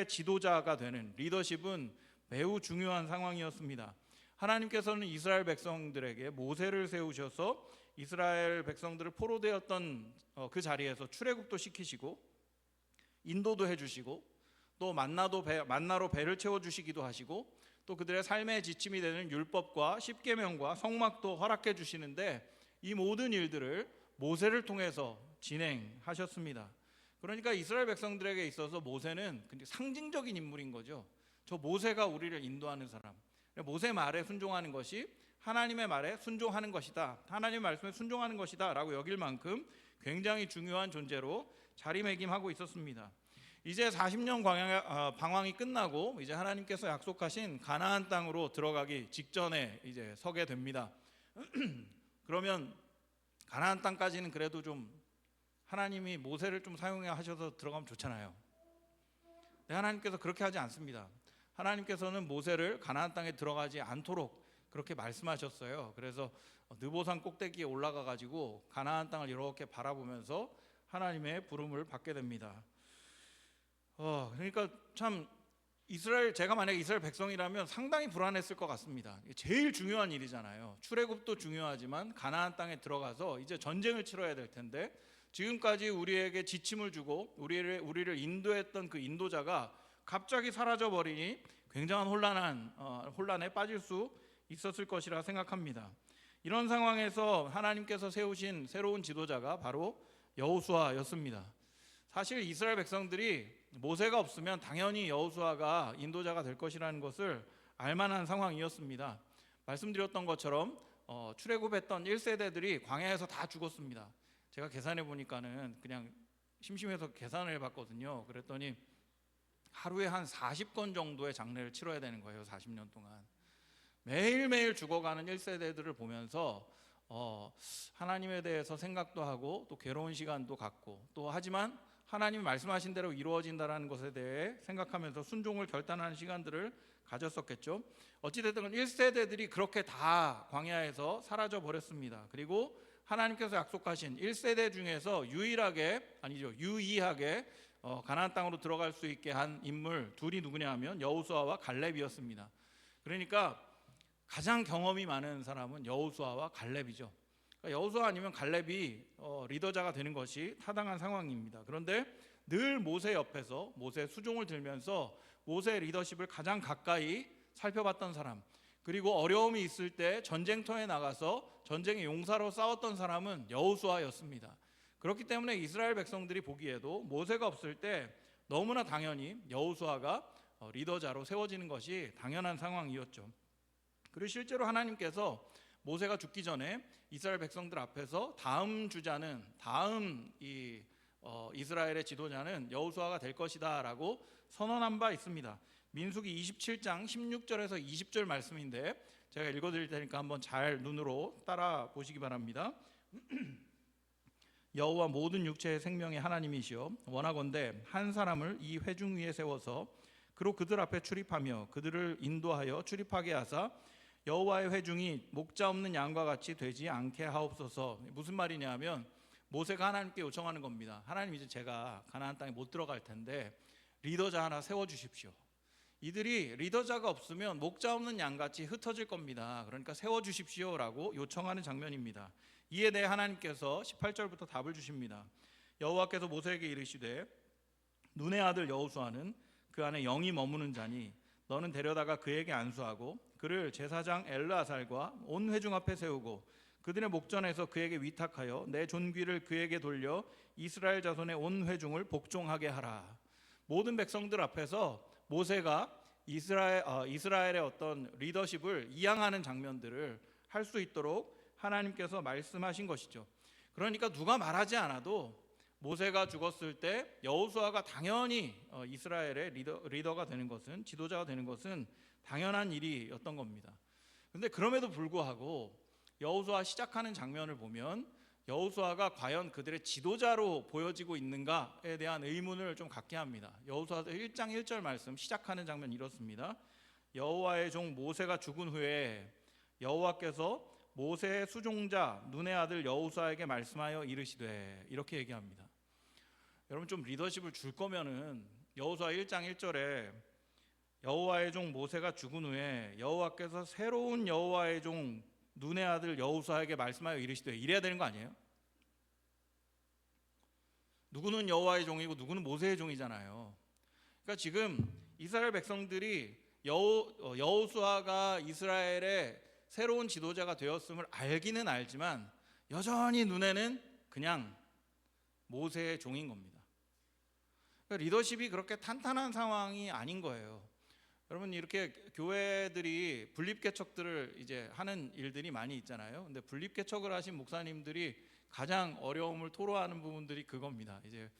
이스라엘의 지도자가 되는 리더십은 매우 중요한 상황이었습니다. 하나님께서는 이스라엘 백성들에게 모세를 세우셔서 이스라엘 백성들을 포로되었던 그 자리에서 출애굽도 시키시고 인도도 해주시고 또 만나로 배를 채워주시기도 하시고 또 그들의 삶의 지침이 되는 율법과 십계명과 성막도 허락해 주시는데 이 모든 일들을 모세를 통해서 진행하셨습니다. 그러니까 이스라엘 백성들에게 있어서 모세는 상징적인 인물인 거죠. 저 모세가 우리를 인도하는 사람, 모세 말에 순종하는 것이 하나님의 말에 순종하는 것이다, 하나님의 말씀에 순종하는 것이다 라고 여길 만큼 굉장히 중요한 존재로 자리매김하고 있었습니다. 이제 40년 방황이 끝나고 이제 하나님께서 약속하신 가나안 땅으로 들어가기 직전에 이제 서게 됩니다. 그러면 가나안 땅까지는 그래도 좀 하나님이 모세를 좀 사용해 하셔서 들어가면 좋잖아요. 근데 하나님께서 그렇게 하지 않습니다. 하나님께서는 모세를 가나안 땅에 들어가지 않도록 그렇게 말씀하셨어요. 그래서 느보산 꼭대기에 올라가 가지고 가나안 땅을 이렇게 바라보면서 하나님의 부름을 받게 됩니다. 그러니까 참 제가 만약에 이스라엘 백성이라면 상당히 불안했을 것 같습니다. 제일 중요한 일이잖아요. 출애굽도 중요하지만 가나안 땅에 들어가서 이제 전쟁을 치러야 될 텐데 지금까지 우리에게 지침을 주고 우리를 인도했던 그 인도자가 갑자기 사라져 버리니 굉장한 혼란에 빠질 수 있었을 것이라 생각합니다. 이런 상황에서 하나님께서 세우신 새로운 지도자가 바로 여호수아였습니다. 사실 이스라엘 백성들이 모세가 없으면 당연히 여호수아가 인도자가 될 것이라는 것을 알만한 상황이었습니다. 말씀드렸던 것처럼 출애굽했던 1세대들이 광야에서 다 죽었습니다. 제가 계산해 보니까는 그냥 심심해서 계산을 해봤거든요. 그랬더니 하루에 한 40건 정도의 장례를 치러야 되는 거예요. 40년 동안 매일매일 죽어가는 1세대들을 보면서 하나님에 대해서 생각도 하고 또 괴로운 시간도 갖고 또 하지만 하나님이 말씀하신 대로 이루어진다는 것에 대해 생각하면서 순종을 결단하는 시간들을 가졌었겠죠. 어찌됐든 1세대들이 그렇게 다 광야에서 사라져 버렸습니다. 그리고 하나님께서 약속하신 1세대 중에서 유의하게 가나안 땅으로 들어갈 수 있게 한 인물 둘이 누구냐 하면 여호수아와 갈렙이었습니다. 그러니까 가장 경험이 많은 사람은 여호수아와 갈렙이죠. 여호수아 아니면 갈렙이 리더자가 되는 것이 타당한 상황입니다. 그런데 늘 모세 옆에서 모세 수종을 들면서 모세의 리더십을 가장 가까이 살펴봤던 사람, 그리고 어려움이 있을 때 전쟁터에 나가서 전쟁의 용사로 싸웠던 사람은 여호수아였습니다. 그렇기 때문에 이스라엘 백성들이 보기에도 모세가 없을 때 너무나 당연히 여호수아가 리더자로 세워지는 것이 당연한 상황이었죠. 그리고 실제로 하나님께서 모세가 죽기 전에 이스라엘 백성들 앞에서 다음 이스라엘의 지도자는 여호수아가 될 것이다 라고 선언한 바 있습니다. 민수기 27장 16절에서 20절 말씀인데 제가 읽어드릴 테니까 한번 잘 눈으로 따라 보시기 바랍니다. 여호와 모든 육체의 생명의 하나님이시여, 원하건대 한 사람을 이 회중 위에 세워서 그로 그들 앞에 출입하며 그들을 인도하여 출입하게 하사 여호와의 회중이 목자 없는 양과 같이 되지 않게 하옵소서. 무슨 말이냐 하면 모세가 하나님께 요청하는 겁니다. 하나님, 이제 제가 가나안 땅에 못 들어갈 텐데 리더자 하나 세워주십시오. 이들이 리더자가 없으면 목자 없는 양같이 흩어질 겁니다. 그러니까 세워주십시오 라고 요청하는 장면입니다. 이에 대해 하나님께서 18절부터 답을 주십니다. 여호와께서 모세에게 이르시되 눈의 아들 여호수아는 그 안에 영이 머무는 자니 너는 데려다가 그에게 안수하고 그를 제사장 엘르아살과 온 회중 앞에 세우고 그들의 목전에서 그에게 위탁하여 내 존귀를 그에게 돌려 이스라엘 자손의 온 회중을 복종하게 하라. 모든 백성들 앞에서 모세가 이스라엘의 어떤 리더십을 이양하는 장면들을 할 수 있도록 하나님께서 말씀하신 것이죠. 그러니까 누가 말하지 않아도 모세가 죽었을 때 여호수아가 당연히 이스라엘의 리더가 되는 것은, 지도자가 되는 것은 당연한 일이었던 겁니다. 그런데 그럼에도 불구하고 여호수아 시작하는 장면을 보면 여호수아가 과연 그들의 지도자로 보여지고 있는가에 대한 의문을 좀 갖게 합니다. 여호수아서 1장 1절 말씀 시작하는 장면 이렇습니다. 여호와의 종 모세가 죽은 후에 여호와께서 모세의 수종자 눈의 아들 여호수아에게 말씀하여 이르시되, 이렇게 얘기합니다. 여러분, 좀 리더십을 줄 거면은 여호수아 1장 1절에 여호와의 종 모세가 죽은 후에 여호와께서 새로운 여호와의 종 눈의 아들 여호수아에게 말씀하여 이르시되, 이래야 되는 거 아니에요? 누구는 여호와의 종이고 누구는 모세의 종이잖아요. 그러니까 지금 이스라엘 백성들이 여호수아가 이스라엘의 새로운 지도자가 되었음을 알기는 알지만 여전히 눈에는 그냥 모세의 종인 겁니다. 그러니까 리더십이 그렇게 탄탄한 상황이 아닌 거예요. 여러분, 이렇게 교회들이 분립개척들을 이제 하는 일들이 많이 있잖아요. 근데 분립개척을 하신 목사님들이 가장 어려움을 토로하는 부분들이 그겁니다. 이제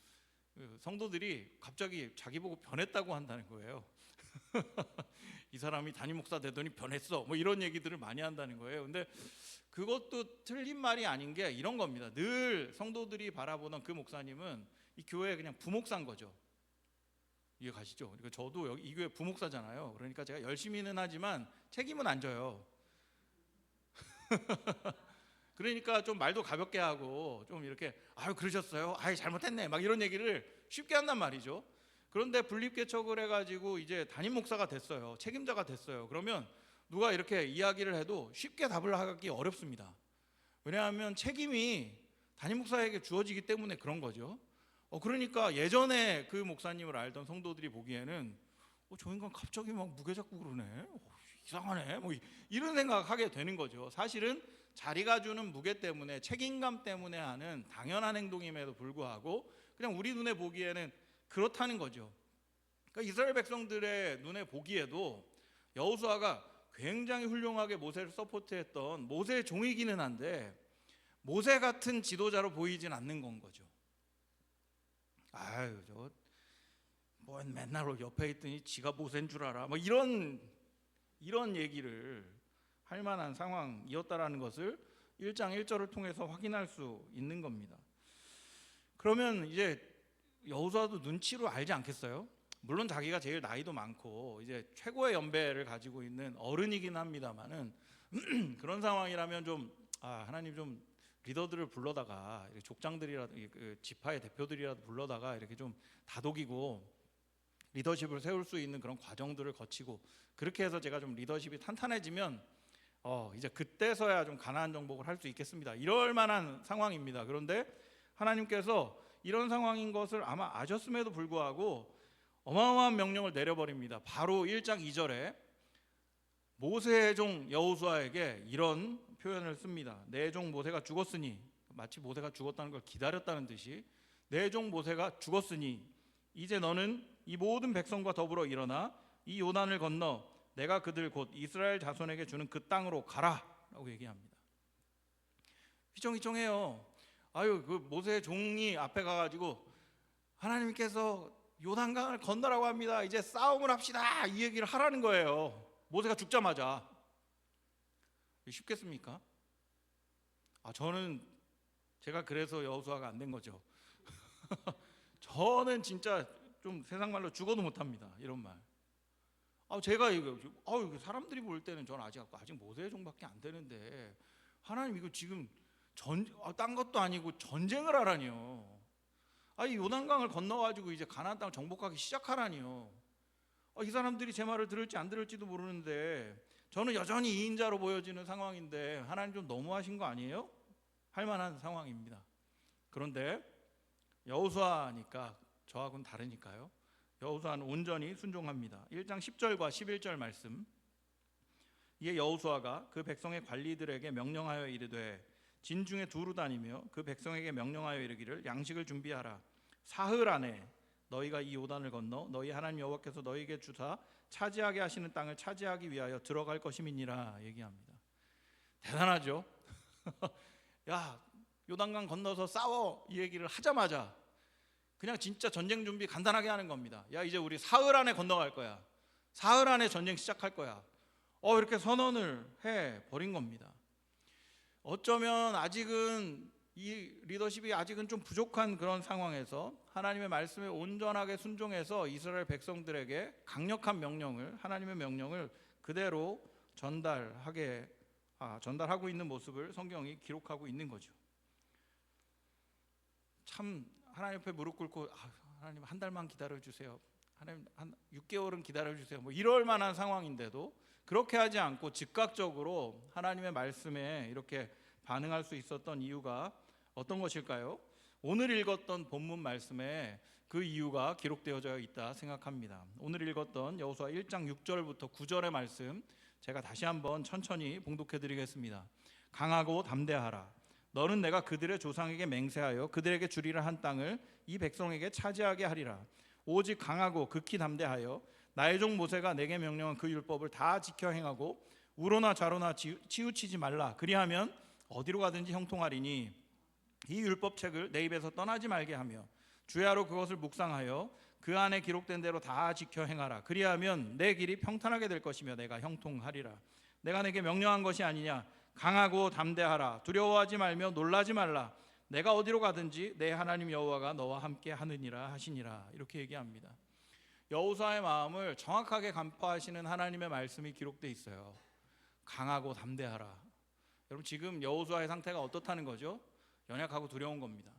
성도들이 갑자기 자기 보고 변했다고 한다는 거예요. 이 사람이 담임 목사 되더니 변했어, 뭐 이런 얘기들을 많이 한다는 거예요. 근데 그것도 틀린 말이 아닌 게 이런 겁니다. 늘 성도들이 바라보던 그 목사님은 이 교회의 그냥 부목사인 거죠. 이해 가시죠? 그러니까 저도 여기 이 교회 부목사잖아요. 그러니까 제가 열심히는 하지만 책임은 안 져요. 그러니까 좀 말도 가볍게 하고 좀 이렇게 아유 그러셨어요? 아유 잘못했네, 막 이런 얘기를 쉽게 한단 말이죠. 그런데 분립개척을 해가지고 이제 담임 목사가 됐어요. 책임자가 됐어요. 그러면 누가 이렇게 이야기를 해도 쉽게 답을 하기 어렵습니다. 왜냐하면 책임이 담임 목사에게 주어지기 때문에 그런 거죠. 그러니까 예전에 그 목사님을 알던 성도들이 보기에는 저 인간 갑자기 막 무게 잡고 그러네, 이상하네, 뭐 이런 생각하게 되는 거죠. 사실은 자리가 주는 무게 때문에, 책임감 때문에 하는 당연한 행동임에도 불구하고 그냥 우리 눈에 보기에는 그렇다는 거죠. 그러니까 이스라엘 백성들의 눈에 보기에도 여호수아가 굉장히 훌륭하게 모세를 서포트했던 모세의 종이기는 한데 모세 같은 지도자로 보이진 않는 건 거죠. 아유 저 뭐 맨날 옆에 있더니 지가 모세인 줄 알아, 뭐 이런 얘기를 할 만한 상황이었다라는 것을 1장 1절을 통해서 확인할 수 있는 겁니다. 그러면 이제 여호수아도 눈치로 알지 않겠어요? 물론 자기가 제일 나이도 많고 이제 최고의 연배를 가지고 있는 어른이긴 합니다만은 그런 상황이라면 좀 하나님 좀 리더들을 불러다가 족장들이라도 그 지파의 대표들이라도 불러다가 이렇게 좀 다독이고 리더십을 세울 수 있는 그런 과정들을 거치고 그렇게 해서 제가 좀 리더십이 탄탄해지면 이제 그때서야 좀 가나안 정복을 할 수 있겠습니다. 이럴 만한 상황입니다. 그런데 하나님께서 이런 상황인 것을 아마 아셨음에도 불구하고 어마어마한 명령을 내려버립니다. 바로 1장 2절에 모세의 종 여호수아에게 이런 표현을 씁니다. 내 종 모세가 죽었으니, 마치 모세가 죽었다는 걸 기다렸다는 듯이 내 종 모세가 죽었으니 이제 너는 이 모든 백성과 더불어 일어나 이 요단을 건너 내가 그들 곧 이스라엘 자손에게 주는 그 땅으로 가라 라고 얘기합니다. 휘청휘청해요. 그 모세의 종이 앞에 가가지고 하나님께서 요단강을 건너라고 합니다, 이제 싸움을 합시다, 이 얘기를 하라는 거예요. 모세가 죽자마자. 쉽겠습니까? 저는 제가 그래서 여호수아가 안 된 거죠. 저는 진짜 좀 세상 말로 죽어도 못합니다, 이런 말. 제가 이거 사람들이 볼 때는 저는 아직 모세의 종밖에 안 되는데 하나님 이거 지금 딴 것도 아니고 전쟁을 하라니요. 이 요단강을 건너가지고 이제 가나안 땅을 정복하기 시작하라니요. 이 사람들이 제 말을 들을지 안 들을지도 모르는데 저는 여전히 2인자로 보여지는 상황인데 하나님 좀 너무하신 거 아니에요? 할 만한 상황입니다. 그런데 여호수아니까 저하고는 다르니까요. 여호수아는 온전히 순종합니다. 1장 10절과 11절 말씀. 이에 여호수아가 그 백성의 관리들에게 명령하여 이르되 진중에 두루 다니며 그 백성에게 명령하여 이르기를 양식을 준비하라. 사흘 안에 너희가 이 요단을 건너 너희 하나님 여호와께서 너희에게 주사 차지하게 하시는 땅을 차지하기 위하여 들어갈 것임이니라 얘기합니다. 대단하죠? 요단강 건너서 싸워, 이 얘기를 하자마자 그냥 진짜 전쟁 준비 간단하게 하는 겁니다. 이제 우리 사흘 안에 건너갈 거야, 사흘 안에 전쟁 시작할 거야, 이렇게 선언을 해버린 겁니다. 어쩌면 아직은 이 리더십이 아직은 좀 부족한 그런 상황에서 하나님의 말씀에 온전하게 순종해서 이스라엘 백성들에게 강력한 명령을, 하나님의 명령을 그대로 전달하고 있는 모습을 성경이 기록하고 있는 거죠. 참 하나님 앞에 무릎 꿇고 하나님 한 달만 기다려 주세요, 하나님 한 6개월은 기다려주세요 뭐 이럴 만한 상황인데도 그렇게 하지 않고 즉각적으로 하나님의 말씀에 이렇게 반응할 수 있었던 이유가 어떤 것일까요? 오늘 읽었던 본문 말씀에 그 이유가 기록되어져 있다 생각합니다. 오늘 읽었던 여호수아 1장 6절부터 9절의 말씀 제가 다시 한번 천천히 봉독해 드리겠습니다. 강하고 담대하라. 너는 내가 그들의 조상에게 맹세하여 그들에게 주리라 한 땅을 이 백성에게 차지하게 하리라. 오직 강하고 극히 담대하여 나의 종 모세가 내게 명령한 그 율법을 다 지켜 행하고 우로나 좌로나 치우치지 말라. 그리하면 어디로 가든지 형통하리니 이 율법책을 내 입에서 떠나지 말게 하며 주야로 그것을 묵상하여 그 안에 기록된 대로 다 지켜 행하라. 그리하면 내 길이 평탄하게 될 것이며 내가 형통하리라. 내가 내게 명령한 것이 아니냐. 강하고 담대하라. 두려워하지 말며 놀라지 말라. 내가 어디로 가든지 내 하나님 여호와가 너와 함께 하느니라 하시니라. 이렇게 얘기합니다. 여호수아의 마음을 정확하게 간파하시는 하나님의 말씀이 기록되어 있어요. 강하고 담대하라. 여러분 지금 여호수아의 상태가 어떻다는 거죠? 연약하고 두려운 겁니다.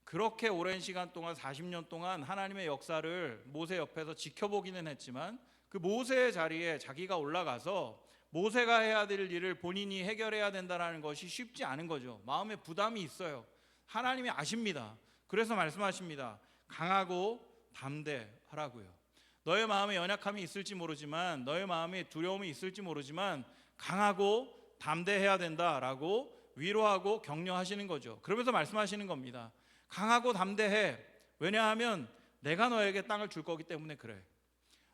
그렇게 오랜 시간 동안 40년 동안 하나님의 역사를 모세 옆에서 지켜보기는 했지만 그 모세의 자리에 자기가 올라가서 모세가 해야 될 일을 본인이 해결해야 된다는 것이 쉽지 않은 거죠. 마음에 부담이 있어요. 하나님이 아십니다. 그래서 말씀하십니다. 강하고 담대하라고요. 너의 마음에 연약함이 있을지 모르지만 너의 마음에 두려움이 있을지 모르지만 강하고 담대해야 된다라고 위로하고 격려하시는 거죠. 그러면서 말씀하시는 겁니다. 강하고 담대해. 왜냐하면 내가 너에게 땅을 줄 거기 때문에 그래.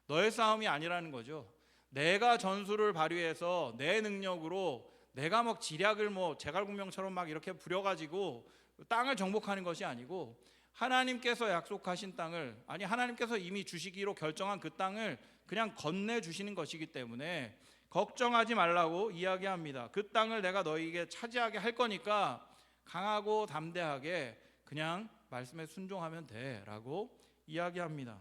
너의 싸움이 아니라는 거죠. 내가 전술을 발휘해서 내 능력으로 내가 막 지략을 제갈공명처럼 막 이렇게 부려가지고 땅을 정복하는 것이 아니고 하나님께서 약속하신 땅을 하나님께서 이미 주시기로 결정한 그 땅을 그냥 건네주시는 것이기 때문에 걱정하지 말라고 이야기합니다. 그 땅을 내가 너희에게 차지하게 할 거니까 강하고 담대하게 그냥 말씀에 순종하면 돼 라고 이야기합니다.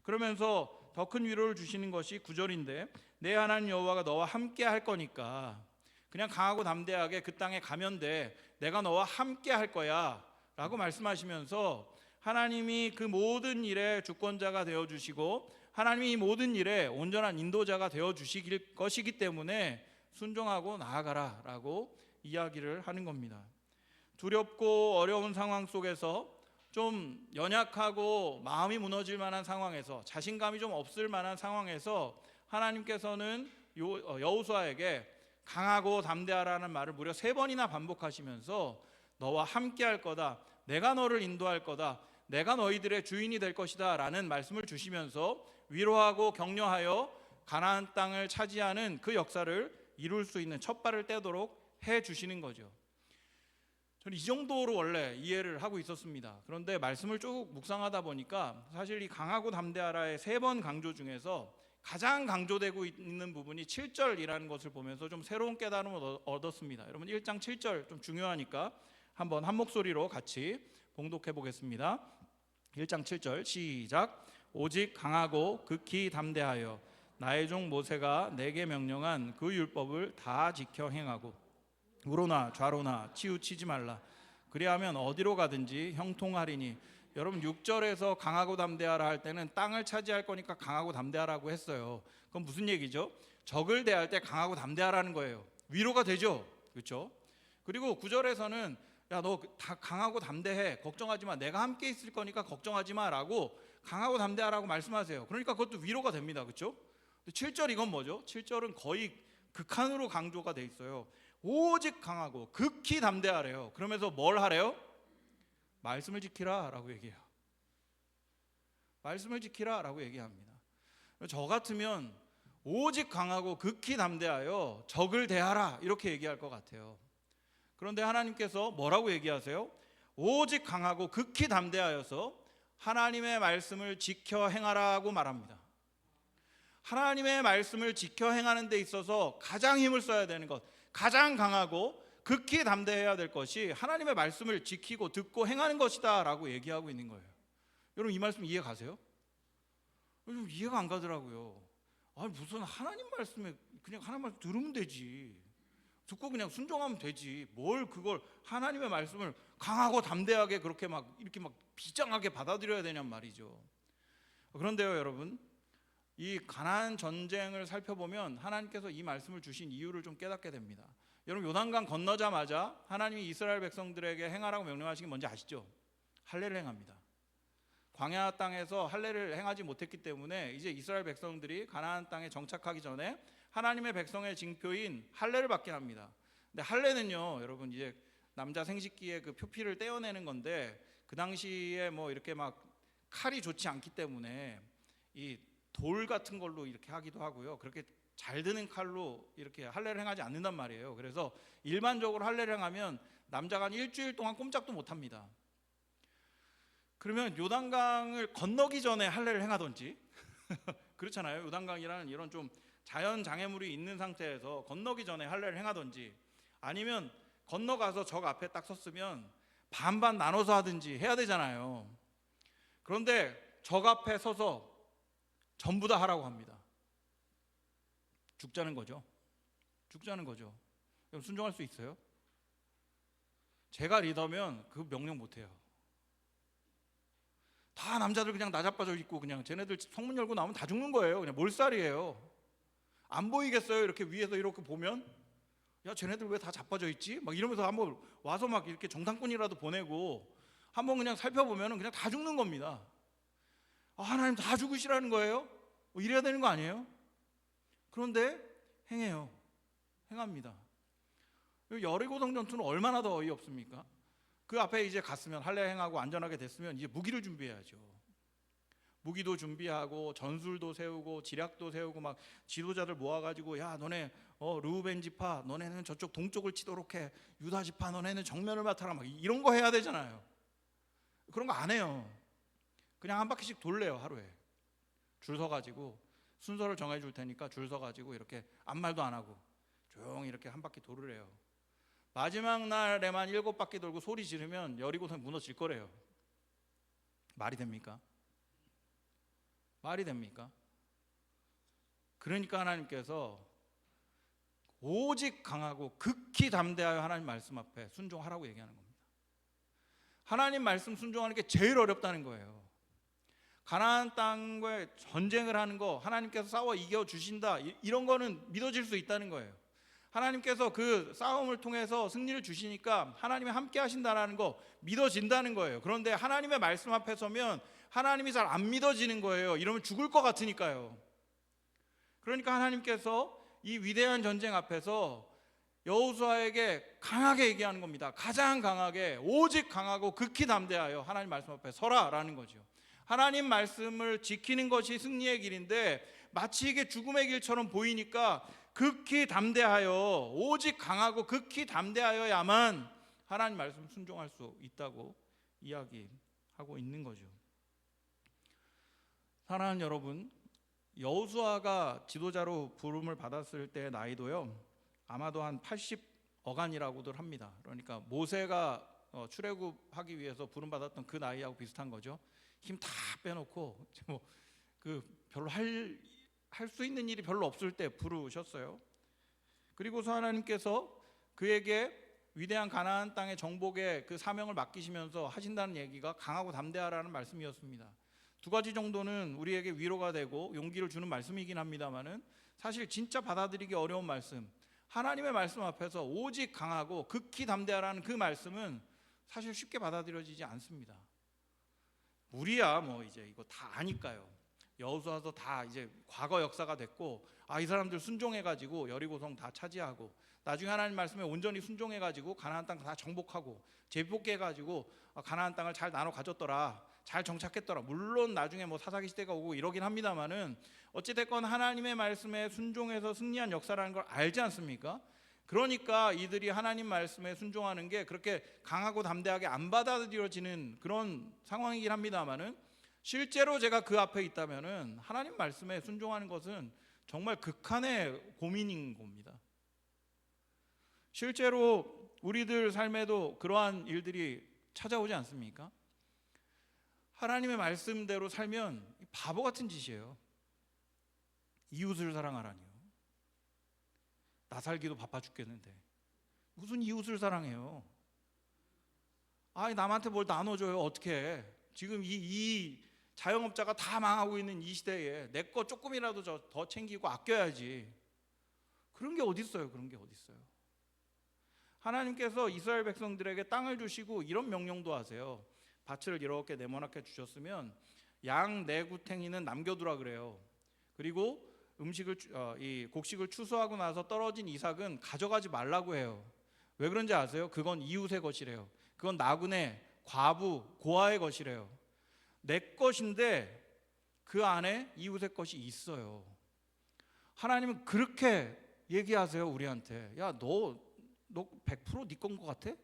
그러면서 더 큰 위로를 주시는 것이 9절인데 내 하나님 여호와가 너와 함께 할 거니까 그냥 강하고 담대하게 그 땅에 가면 돼. 내가 너와 함께 할 거야 라고 말씀하시면서 하나님이 그 모든 일의 주권자가 되어주시고 하나님이 이 모든 일에 온전한 인도자가 되어주실 것이기 때문에 순종하고 나아가라 라고 이야기를 하는 겁니다. 두렵고 어려운 상황 속에서 좀 연약하고 마음이 무너질 만한 상황에서 자신감이 좀 없을 만한 상황에서 하나님께서는 여호수아에게 강하고 담대하라는 말을 무려 3번이나 반복하시면서 너와 함께 할 거다. 내가 너를 인도할 거다. 내가 너희들의 주인이 될 것이다 라는 말씀을 주시면서 위로하고 격려하여 가나안 땅을 차지하는 그 역사를 이룰 수 있는 첫발을 떼도록 해주시는 거죠. 저는 이 정도로 원래 이해를 하고 있었습니다. 그런데 말씀을 쭉 묵상하다 보니까 사실 이 강하고 담대하라의 3번 강조 중에서 가장 강조되고 있는 부분이 7절이라는 것을 보면서 좀 새로운 깨달음을 얻었습니다. 여러분 1장 7절 좀 중요하니까 한번 한 목소리로 같이 봉독해 보겠습니다. 1장 7절 시작. 오직 강하고 극히 담대하여 나의 종 모세가 내게 명령한 그 율법을 다 지켜 행하고 우로나 좌로나 치우치지 말라. 그리하면 어디로 가든지 형통하리니. 여러분 6절에서 강하고 담대하라 할 때는 땅을 차지할 거니까 강하고 담대하라고 했어요. 그건 무슨 얘기죠? 적을 대할 때 강하고 담대하라는 거예요. 위로가 되죠, 그렇죠? 그리고 9절에서는 야, 너 다 강하고 담대해. 걱정하지 마. 내가 함께 있을 거니까 걱정하지 마라고 강하고 담대하라고 말씀하세요. 그러니까 그것도 위로가 됩니다, 그렇죠? 7절 이건 뭐죠? 7절은 거의 극한으로 강조가 돼 있어요. 오직 강하고 극히 담대하래요. 그러면서 뭘 하래요? 말씀을 지키라 라고 얘기해요. 말씀을 지키라 라고 얘기합니다. 저 같으면 오직 강하고 극히 담대하여 적을 대하라 이렇게 얘기할 것 같아요. 그런데 하나님께서 뭐라고 얘기하세요? 오직 강하고 극히 담대하여서 하나님의 말씀을 지켜 행하라고 말합니다. 하나님의 말씀을 지켜 행하는 데 있어서 가장 힘을 써야 되는 것, 가장 강하고 극히 담대해야 될 것이 하나님의 말씀을 지키고 듣고 행하는 것이다 라고 얘기하고 있는 거예요. 여러분 이 말씀 이해 가세요? 좀 이해가 안 가더라고요. 무슨 하나님 말씀에 그냥 하나님 말씀 들으면 되지, 듣고 그냥 순종하면 되지, 뭘 그걸 하나님의 말씀을 강하고 담대하게 그렇게 막 이렇게 막 비장하게 받아들여야 되냔 말이죠. 그런데요, 여러분, 이 가나안 전쟁을 살펴보면 하나님께서 이 말씀을 주신 이유를 좀 깨닫게 됩니다. 여러분, 요단강 건너자마자 하나님이 이스라엘 백성들에게 행하라고 명령하신 게 뭔지 아시죠? 할례를 행합니다. 광야 땅에서 할례를 행하지 못했기 때문에 이제 이스라엘 백성들이 가나안 땅에 정착하기 전에 하나님의 백성의 징표인 할례를 받게 합니다. 근데 할례는요, 여러분, 이제 남자 생식기의 그 표피를 떼어내는 건데, 그 당시에 뭐 이렇게 막 칼이 좋지 않기 때문에 이 돌 같은 걸로 이렇게 하기도 하고요. 그렇게 잘 드는 칼로 이렇게 할례를 행하지 않는단 말이에요. 그래서 일반적으로 할례를 행하면 남자가 한 일주일 동안 꼼짝도 못 합니다. 그러면 요단강을 건너기 전에 할례를 행하던지 그렇잖아요. 요단강이라는 이런 좀 자연 장애물이 있는 상태에서 건너기 전에 할례를 행하던지, 아니면 건너가서 적 앞에 딱 섰으면 반반 나눠서 하든지 해야 되잖아요. 그런데 적 앞에 서서 전부 다 하라고 합니다. 죽자는 거죠. 죽자는 거죠. 그럼 순종할 수 있어요? 제가 리더면 그 명령 못 해요. 다 남자들 그냥 나자빠져 있고 그냥 쟤네들 성문 열고 나오면 다 죽는 거예요. 그냥 몰살이에요. 안 보이겠어요? 이렇게 위에서 이렇게 보면, 야, 쟤네들 왜 다 자빠져 있지? 막 이러면서 한번 와서 막 이렇게 정탐꾼이라도 보내고 한번 그냥 살펴보면 그냥 다 죽는 겁니다. 하나님 다 죽으시라는 거예요? 이래야 되는 거 아니에요? 그런데 행해요. 행합니다. 여리고성 전투는 얼마나 더 어이없습니까? 그 앞에 이제 갔으면, 할례 행하고 안전하게 됐으면 이제 무기를 준비해야죠. 무기도 준비하고 전술도 세우고 지략도 세우고 막 지도자들 모아가지고, 야, 너네 르우벤 지파 너네는 저쪽 동쪽을 치도록 해, 유다 지파 너네는 정면을 맡아라, 막 이런 거 해야 되잖아요. 그런 거 안 해요. 그냥 한 바퀴씩 돌래요. 하루에 줄 서가지고 순서를 정해줄 테니까 줄 서가지고 이렇게 아무 말도 안 하고 조용히 이렇게 한 바퀴 돌으래요. 마지막 날에만 7바퀴 돌고 소리 지르면 여리고성 무너질 거래요. 말이 됩니까? 말이 됩니까? 그러니까 하나님께서 오직 강하고 극히 담대하여 하나님 말씀 앞에 순종하라고 얘기하는 겁니다. 하나님 말씀 순종하는 게 제일 어렵다는 거예요. 가나안 땅과의 전쟁을 하는 거, 하나님께서 싸워 이겨 주신다, 이런 거는 믿어질 수 있다는 거예요. 하나님께서 그 싸움을 통해서 승리를 주시니까 하나님이 함께 하신다는 거 믿어진다는 거예요. 그런데 하나님의 말씀 앞에 서면 하나님이 잘 안 믿어지는 거예요. 이러면 죽을 것 같으니까요. 그러니까 하나님께서 이 위대한 전쟁 앞에서 여호수아에게 강하게 얘기하는 겁니다. 가장 강하게, 오직 강하고 극히 담대하여 하나님 말씀 앞에 서라라는 거죠. 하나님 말씀을 지키는 것이 승리의 길인데 마치 이게 죽음의 길처럼 보이니까 극히 담대하여, 오직 강하고 극히 담대하여야만 하나님 말씀 순종할 수 있다고 이야기하고 있는 거죠. 사랑하는 여러분, 여호수아가 지도자로 부름을 받았을 때 나이도요, 아마도 한 80어간이라고들 합니다. 그러니까 모세가 출애굽하기 위해서 부름 받았던 그 나이하고 비슷한 거죠. 힘 다 빼놓고 그 별로 할 수 있는 일이 별로 없을 때 부르셨어요. 그리고서 하나님께서 그에게 위대한 가나안 땅의 정복의 그 사명을 맡기시면서 하신다는 얘기가 강하고 담대하라는 말씀이었습니다. 두 가지 정도는 우리에게 위로가 되고 용기를 주는 말씀이긴 합니다만은, 사실 진짜 받아들이기 어려운 말씀, 하나님의 말씀 앞에서 오직 강하고 극히 담대하라는 그 말씀은 사실 쉽게 받아들여지지 않습니다. 우리야 뭐 이제 이거 다 아니까요. 여호수아서 다 이제 과거 역사가 됐고, 이 사람들 순종해가지고 여리고성 다 차지하고, 나중에 하나님 말씀에 온전히 순종해가지고 가나안 땅 다 정복하고 재복해가지고 가나안 땅을 잘 나눠 가졌더라, 잘 정착했더라. 물론 나중에 뭐 사사기 시대가 오고 이러긴 합니다만은 어찌됐건 하나님의 말씀에 순종해서 승리한 역사라는 걸 알지 않습니까? 그러니까 이들이 하나님 말씀에 순종하는 게 그렇게 강하고 담대하게 안 받아들여지는 그런 상황이긴 합니다만은, 실제로 제가 그 앞에 있다면은 하나님 말씀에 순종하는 것은 정말 극한의 고민인 겁니다. 실제로 우리들 삶에도 그러한 일들이 찾아오지 않습니까? 하나님의 말씀대로 살면 바보 같은 짓이에요. 이웃을 사랑하라니요. 나 살기도 바빠 죽겠는데 무슨 이웃을 사랑해요? 남한테 뭘 나눠줘요? 어떻게 해? 지금 이 자영업자가 다 망하고 있는 이 시대에 내 거 조금이라도 더 챙기고 아껴야지. 그런 게 어디 있어요? 그런 게 어디 있어요? 하나님께서 이스라엘 백성들에게 땅을 주시고 이런 명령도 하세요. 밭을 이렇게 네모나게 주셨으면 양 네 구탱이는 남겨두라 그래요. 그리고 이 곡식을 추수하고 나서 떨어진 이삭은 가져가지 말라고 해요. 왜 그런지 아세요? 그건 이웃의 것이래요. 그건 나그네, 과부, 고아의 것이래요. 내 것인데 그 안에 이웃의 것이 있어요. 하나님은 그렇게 얘기하세요 우리한테. 야, 너 100% 네 건 것 같아?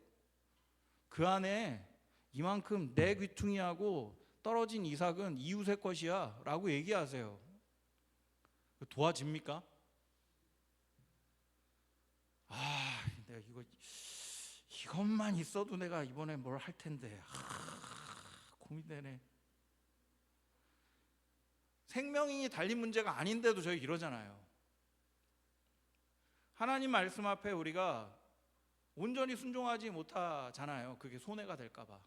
그 안에 이만큼 내 귀퉁이하고 떨어진 이삭은 이웃의 것이야 라고 얘기하세요. 도와집니까? 내가 이것만 있어도 내가 이번에 뭘 할 텐데 고민되네. 생명이 달린 문제가 아닌데도 저희 이러잖아요. 하나님 말씀 앞에 우리가 온전히 순종하지 못하잖아요. 그게 손해가 될까 봐.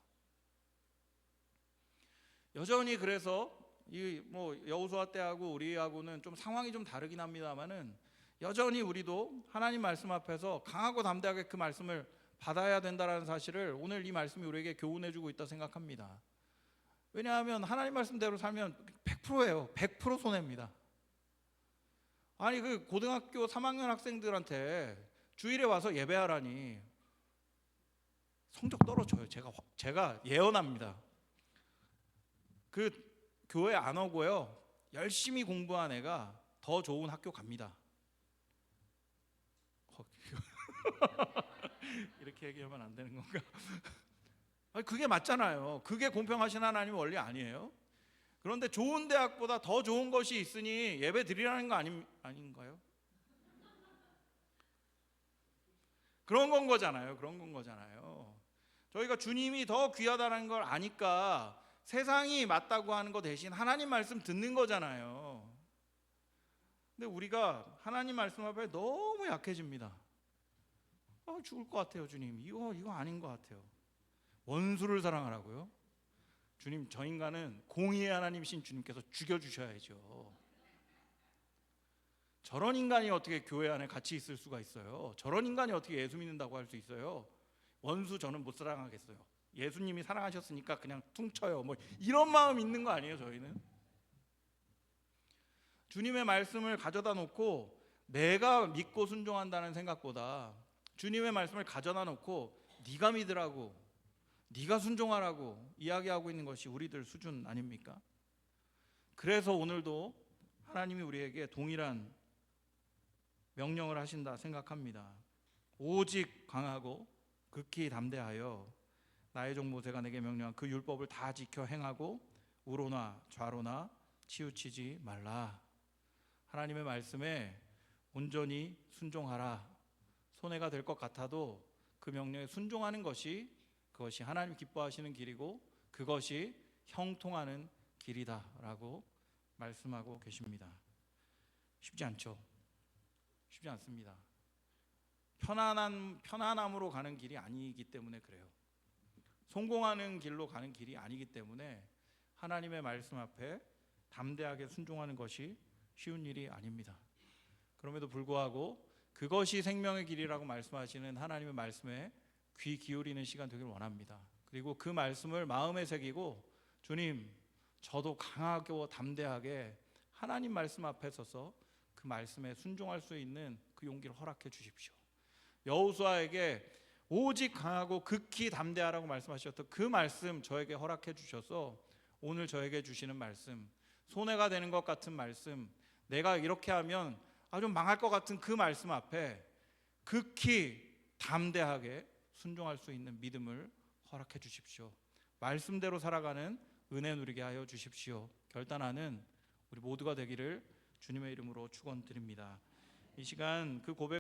여전히 그래서 여호수아 때하고 우리하고는 좀 상황이 좀 다르긴 합니다만은 여전히 우리도 하나님 말씀 앞에서 강하고 담대하게 그 말씀을 받아야 된다는 사실을 오늘 이 말씀이 우리에게 교훈해주고 있다 생각합니다. 왜냐하면 하나님 말씀대로 살면 100%예요. 100% 손해입니다. 아니 그 고등학교 3학년 학생들한테 주일에 와서 예배하라니 성적 떨어져요. 제가 예언합니다. 그 교회 안 오고요. 열심히 공부한 애가 더 좋은 학교 갑니다. 이렇게 얘기하면 안 되는 건가? 아니, 그게 맞잖아요. 그게 공평하신 하나님 원리 아니에요? 그런데 좋은 대학보다 더 좋은 것이 있으니 예배 드리라는 거 아닌가요? 그런 건 거잖아요. 그런 건 거잖아요. 저희가 주님이 더 귀하다는 걸 아니까 세상이 맞다고 하는 거 대신 하나님 말씀 듣는 거잖아요. 근데 우리가 하나님 말씀 앞에 너무 약해집니다. 죽을 것 같아요. 주님 이거 아닌 것 같아요. 원수를 사랑하라고요? 주님, 저 인간은 공의의 하나님이신 주님께서 죽여주셔야죠. 저런 인간이 어떻게 교회 안에 같이 있을 수가 있어요? 저런 인간이 어떻게 예수 믿는다고 할 수 있어요? 원수 저는 못 사랑하겠어요. 예수님이 사랑하셨으니까 그냥 퉁쳐요. 이런 마음 있는 거 아니에요? 저희는 주님의 말씀을 가져다 놓고 내가 믿고 순종한다는 생각보다 주님의 말씀을 가져다 놓고 네가 믿으라고, 네가 순종하라고 이야기하고 있는 것이 우리들 수준 아닙니까? 그래서 오늘도 하나님이 우리에게 동일한 명령을 하신다 생각합니다. 오직 강하고 극히 담대하여 나의 종 모세가 내게 명령한 그 율법을 다 지켜 행하고 우로나 좌로나 치우치지 말라. 하나님의 말씀에 온전히 순종하라. 손해가 될 것 같아도 그 명령에 순종하는 그것이 하나님 기뻐하시는 길이고 그것이 형통하는 길이다라고 말씀하고 계십니다. 쉽지 않죠. 쉽지 않습니다. 편안함으로 가는 길이 아니기 때문에 그래요. 성공하는 길로 가는 길이 아니기 때문에 하나님의 말씀 앞에 담대하게 순종하는 것이 쉬운 일이 아닙니다. 그럼에도 불구하고 그것이 생명의 길이라고 말씀하시는 하나님의 말씀에 귀 기울이는 시간 되길 원합니다. 그리고 그 말씀을 마음에 새기고 주님, 저도 강하고 담대하게 하나님 말씀 앞에 서서 그 말씀에 순종할 수 있는 그 용기를 허락해 주십시오. 여호수아에게 오직 강하고 극히 담대하라고 말씀하셨던 그 말씀 저에게 허락해 주셔서 오늘 저에게 주시는 말씀, 손해가 되는 것 같은 말씀, 내가 이렇게 하면 아주 망할 것 같은 그 말씀 앞에 극히 담대하게 순종할 수 있는 믿음을 허락해 주십시오. 말씀대로 살아가는 은혜 누리게 하여 주십시오. 결단하는 우리 모두가 되기를 주님의 이름으로 축원드립니다. 이 시간 그 고백